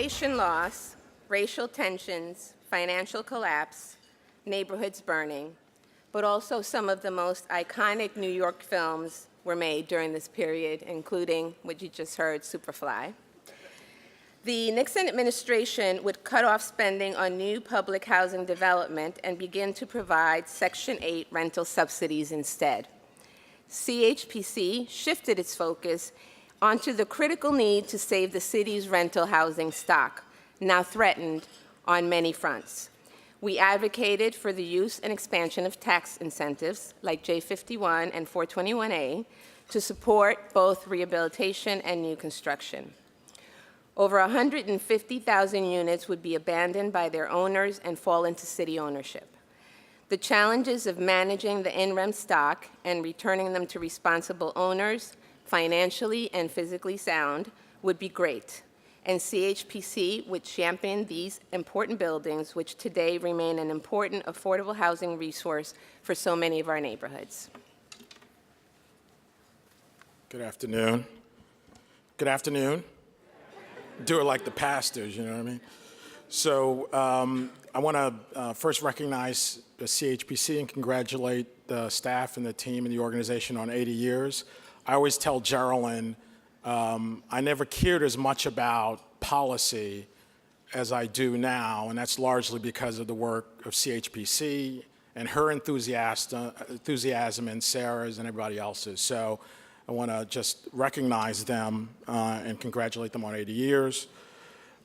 population loss, racial tensions, financial collapse, neighborhoods burning, but also some of the most iconic New York films were made during this period, including what you just heard, Superfly. The Nixon administration would cut off spending on new public housing development and begin to provide Section 8 rental subsidies instead. CHPC shifted its focus onto the critical need to save the city's rental housing stock, now threatened on many fronts. We advocated for the use and expansion of tax incentives like J51 and 421A to support both rehabilitation and new construction. Over 150,000 units would be abandoned by their owners and fall into city ownership. The challenges of managing the in-rem stock and returning them to responsible owners, financially and physically sound, would be great. And CHPC would champion these important buildings, which today remain an important affordable housing resource for so many of our neighborhoods. Good afternoon. Good afternoon. Do it like the pastors, you know what I mean? So I want to first recognize the CHPC and congratulate the staff and the team and the organization on 80 years. I always tell Geraldine, I never cared as much about policy as I do now, and that's largely because of the work of CHPC and her enthusiasm and Sarah's and everybody else's. So I want to just recognize them and congratulate them on 80 years.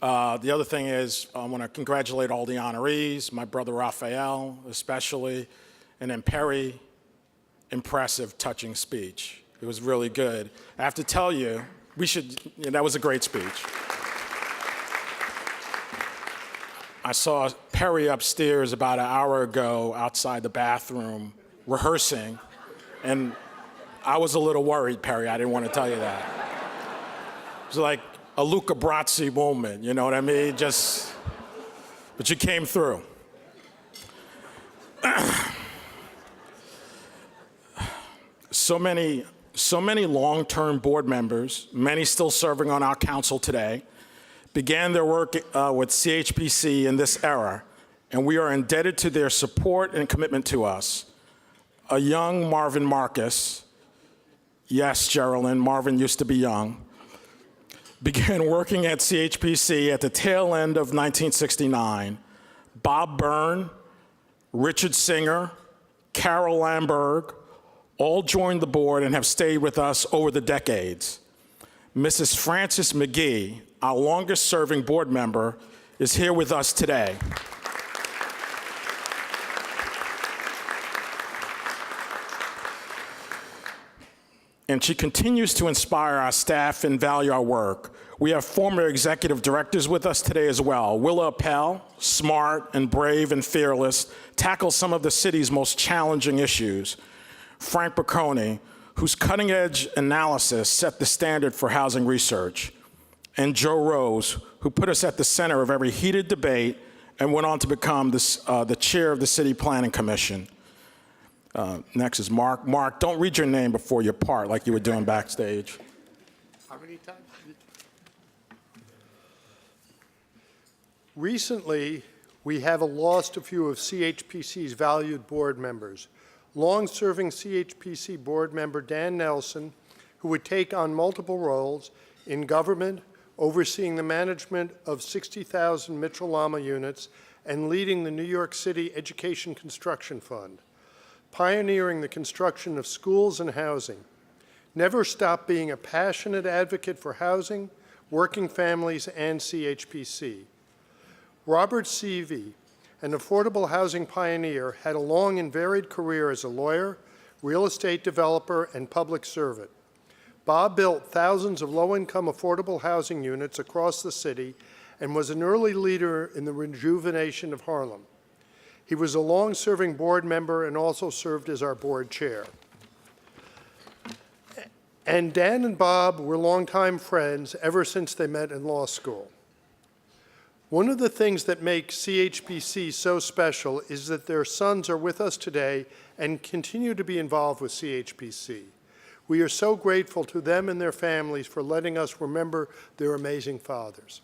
The other thing is I want to congratulate all the honorees, my brother Raphael especially, and then Perry, impressive, touching speech. It was really good. I have to tell you, that was a great speech. I saw Perry upstairs about an hour ago outside the bathroom rehearsing, and I was a little worried, Perry. I didn't want to tell you that. It was like a Luca Brasi moment, you know what I mean? But you came through. So many long-term board members, many still serving on our council today, began their work with CHPC in this era, and we are indebted to their support and commitment to us. A young Marvin Marcus, yes, Geraldine, Marvin used to be young, began working at CHPC at the tail end of 1969. Bob Byrne, Richard Singer, Carol Lamberg, all joined the board and have stayed with us over the decades. Mrs. Frances McGee, our longest serving board member, is here with us today. And she continues to inspire our staff and value our work. We have former executive directors with us today as well. Willa Appel, smart and brave and fearless, tackles some of the city's most challenging issues. Frank Bocconi, whose cutting-edge analysis set the standard for housing research. And Joe Rose, who put us at the center of every heated debate and went on to become the chair of the City Planning Commission. Next is Mark. Mark, don't read your name before your part like you were doing backstage. How many times? Recently, we have lost a few of CHPC's valued board members. Long-serving CHPC board member Dan Nelson, who would take on multiple roles in government, overseeing the management of 60,000 Mitchell-Lama units, and leading the New York City Education Construction Fund, pioneering the construction of schools and housing, never stopped being a passionate advocate for housing, working families, and CHPC. Robert Seavey, an affordable housing pioneer, had a long and varied career as a lawyer, real estate developer, and public servant. Bob built thousands of low-income affordable housing units across the city and was an early leader in the rejuvenation of Harlem. He was a long-serving board member and also served as our board chair. And Dan and Bob were longtime friends ever since they met in law school. One of the things that makes CHPC so special is that their sons are with us today and continue to be involved with CHPC. We are so grateful to them and their families for letting us remember their amazing fathers.